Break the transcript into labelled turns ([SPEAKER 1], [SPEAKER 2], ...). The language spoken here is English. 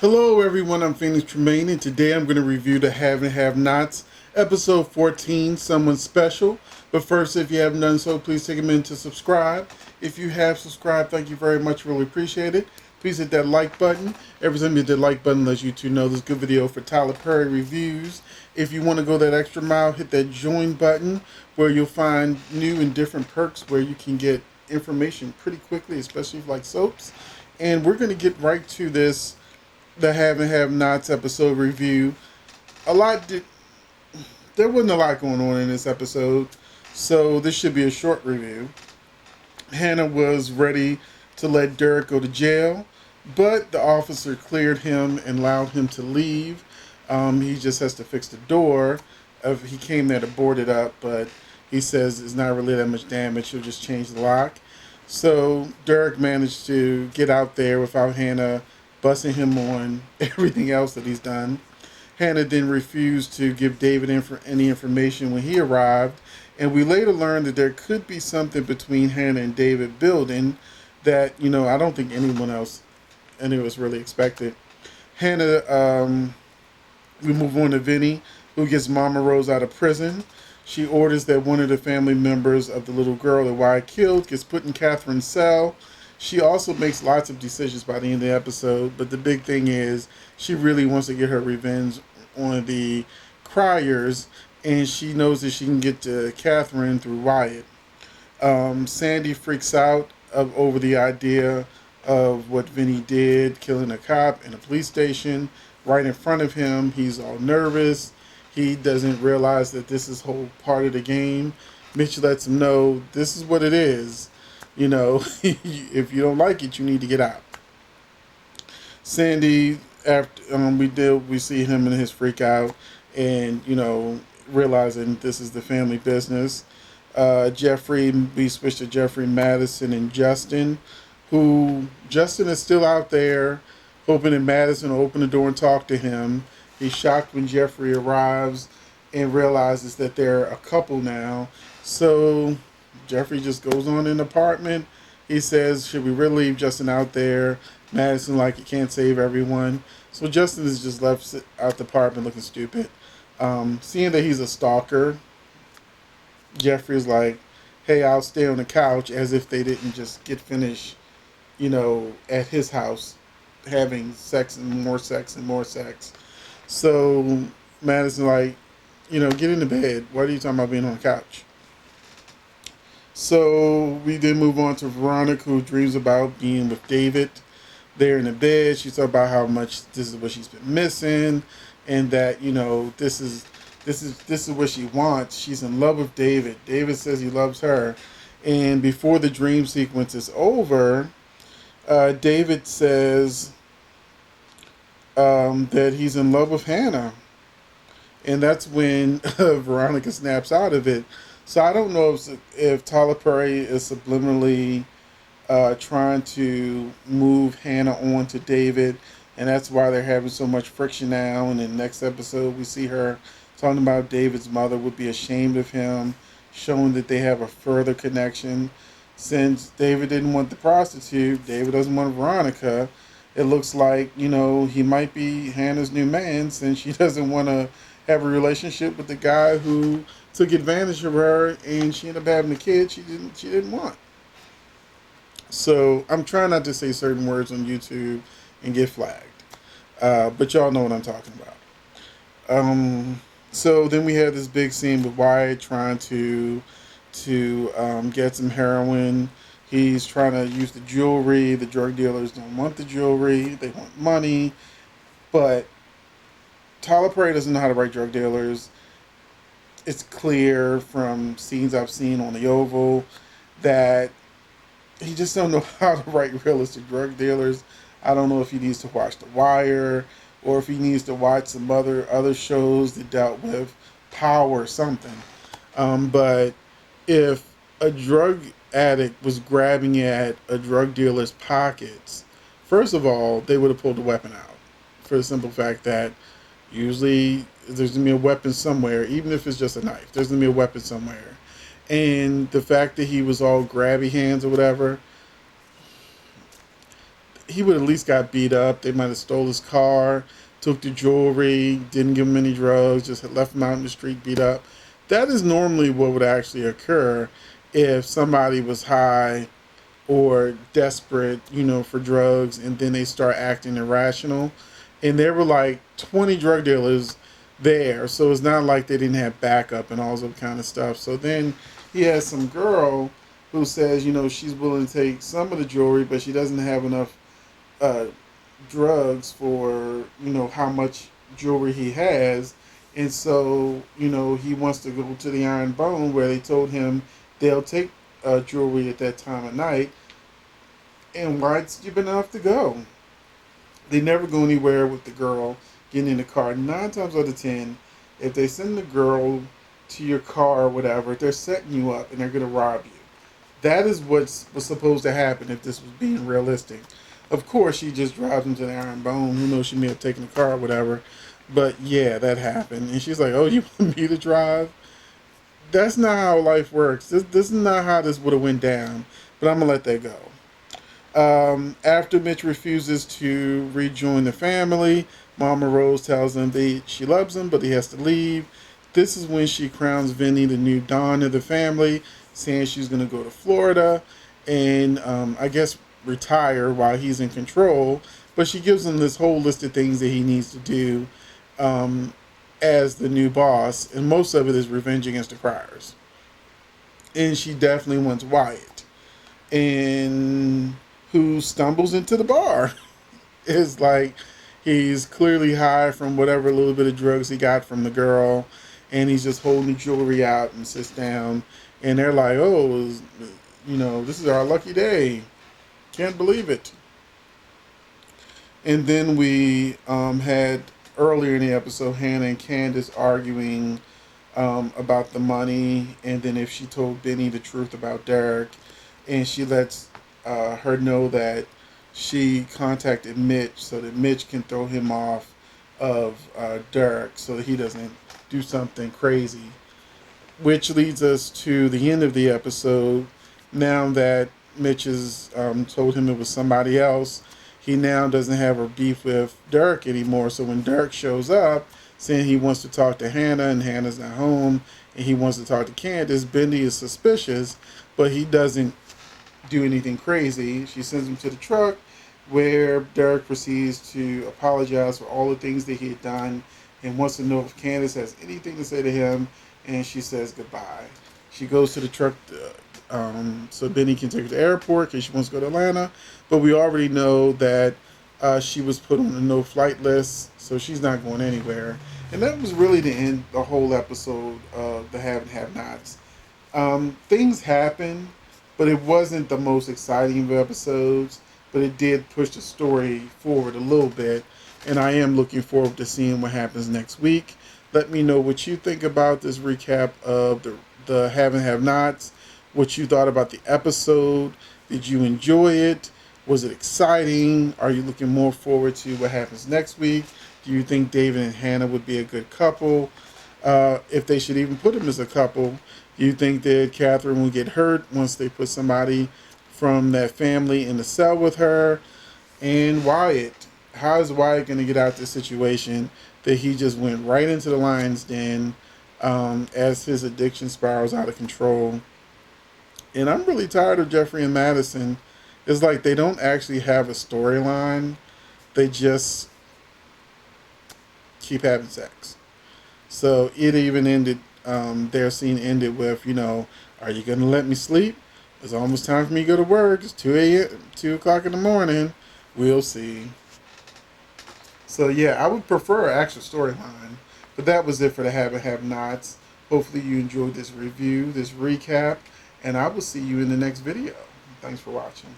[SPEAKER 1] Hello everyone, I'm Phoenix Tremayne, and today I'm going to review the Have and Have Nots, episode 14, Someone Special. But first, if you haven't done so, please take a minute to subscribe. If you have subscribed, thank you very much, really appreciate it. Please hit that like button. Every time you hit that like button lets you two know this good video for Tyler Perry reviews. If you want to go that extra mile, hit that join button where you'll find new and different perks where you can get information pretty quickly, especially if you like soaps. And we're going to get right to this the Have and Have Nots episode review. A lot did, there wasn't a lot going on in this episode, so this should be a short review. Hannah was ready to let Derek go to jail, but the officer cleared him and allowed him to leave. He just has to fix the door. He came there to board it up, but he says it's not really that much damage. He'll just change the lock. So Derek managed to get out there without Hannah busting him on everything else that he's done. Hannah then refused to give David any information when he arrived, and we later learned that there could be something between Hannah and David building that, I don't think any of us really expected. Hannah, we move on to Vinny, who gets Mama Rose out of prison. She orders that one of the family members of the little girl that Wyatt killed gets put in Catherine's cell. She also makes lots of decisions by the end of the episode, but the big thing is she really wants to get her revenge on the Criers, and she knows that she can get to Catherine through Wyatt. Sandy freaks out over the idea of what Vinny did, killing a cop in a police station right in front of him. He's all nervous. He doesn't realize that this is whole part of the game. Mitch lets him know this is what it is. If you don't like it, you need to get out. Sandy, after we see him in his freak out, and realizing this is the family business. Jeffrey, we switch to Jeffrey, Madison, and Justin. Justin is still out there, hoping that Madison will open the door and talk to him. He's shocked when Jeffrey arrives and realizes that they're a couple now. So Jeffrey just goes on in the apartment. He says, should we really leave Justin out there? Madison, like, he can't save everyone. So Justin is just left out the apartment looking stupid. Seeing that he's a stalker, Jeffrey's like, hey, I'll stay on the couch, as if they didn't just get finished, at his house having sex and more sex and more sex. So Madison like, get into bed. What are you talking about being on the couch? So we then move on to Veronica, who dreams about being with David. They're in the bed. She's talking about how much this is what she's been missing, and that this is what she wants. She's in love with David. David says he loves her, and before the dream sequence is over, David says that he's in love with Hannah, and that's when Veronica snaps out of it. So I don't know if Tyler Perry is subliminally trying to move Hannah on to David, and that's why they're having so much friction now. And in the next episode, we see her talking about David's mother would be ashamed of him, showing that they have a further connection. Since David didn't want the prostitute, David doesn't want Veronica. It looks like, he might be Hannah's new man, since she doesn't want to have a relationship with the guy who took advantage of her, and she ended up having a kid she didn't want. So I'm trying not to say certain words on YouTube and get flagged, but y'all know what I'm talking about. So then we have this big scene with Wyatt trying to get some heroin. He's trying to use the jewelry. The drug dealers don't want the jewelry. They want money. But Tyler Perry doesn't know how to write drug dealers. It's clear from scenes I've seen on the Oval that he just don't know how to write realistic drug dealers. I don't know if he needs to watch The Wire, or if he needs to watch some other shows that dealt with power or something. But if a drug addict was grabbing at a drug dealer's pockets, first of all, they would have pulled the weapon out. For the simple fact that usually there's going to be a weapon somewhere, even if it's just a knife. There's going to be a weapon somewhere. And the fact that he was all grabby hands or whatever, he would at least got beat up. They might have stole his car, took the jewelry, didn't give him any drugs, just had left him out in the street beat up. That is normally what would actually occur if somebody was high or desperate, for drugs, and then they start acting irrational. And there were like 20 drug dealers there, so it's not like they didn't have backup and all that kind of stuff. So then he has some girl who says, she's willing to take some of the jewelry, but she doesn't have enough uh, drugs for, how much jewelry he has. And so, he wants to go to the Iron Bone where they told him they'll take jewelry at that time of night. And why stupid enough to go? They never go anywhere with the girl getting in the car. 9 times out of 10, if they send the girl to your car or whatever, they're setting you up and they're going to rob you. That is what was supposed to happen if this was being realistic. Of course, she just drives him to the Iron Bone. Who knows, she may have taken the car or whatever. But yeah, that happened. And she's like, oh, you want me to drive? That's not how life works. This is not how this would have went down. But I'm going to let that go. After Mitch refuses to rejoin the family, Mama Rose tells him she loves him, but he has to leave. This is when she crowns Vinny the new Don of the family, saying she's going to go to Florida and I guess retire while he's in control. But she gives him this whole list of things that he needs to do as the new boss, and most of it is revenge against the Criers. And she definitely wants Wyatt, and who stumbles into the bar. It's like he's clearly high from whatever little bit of drugs he got from the girl, and he's just holding the jewelry out and sits down, and they're like, oh, this is our lucky day. Can't believe it. And then we had earlier in the episode Hannah and Candace arguing about the money, and then if she told Benny the truth about Derek, and she lets her know that she contacted Mitch so that Mitch can throw him off of Derek so that he doesn't do something crazy. Which leads us to the end of the episode. Now that Mitch has told him it was somebody else, he now doesn't have a beef with Derek anymore. So when Derek shows up saying he wants to talk to Hannah and Hannah's not home and he wants to talk to Candace, Bendy is suspicious, but he doesn't do anything crazy. She sends him to the truck where Derek proceeds to apologize for all the things that he had done and wants to know if Candace has anything to say to him, and she says goodbye. She goes to the truck so Benny can take her to the airport because she wants to go to Atlanta, but we already know that she was put on a no-flight list, so she's not going anywhere. And that was really the whole episode of the Have and Have-Nots. Things happened, but it wasn't the most exciting of episodes, but it did push the story forward a little bit, and I am looking forward to seeing what happens next week. Let me know what you think about this recap of the Have and Have-Nots, what you thought about the episode. Did you enjoy it? Was it exciting? Are you looking more forward to what happens next week? Do you think David and Hannah would be a good couple? If they should even put them as a couple, do you think that Catherine will get hurt once they put somebody from that family in the cell with her? And Wyatt, how is Wyatt going to get out of this situation that he just went right into the lion's den as his addiction spirals out of control? And I'm really tired of Jeffrey and Madison. It's like they don't actually have a storyline. They just keep having sex. So it even ended, their scene ended with, are you going to let me sleep? It's almost time for me to go to work. It's 2 o'clock in the morning. We'll see. So yeah, I would prefer an actual storyline. But that was it for the Have and Have-Nots. Hopefully you enjoyed this review, this recap, and I will see you in the next video. Thanks for watching.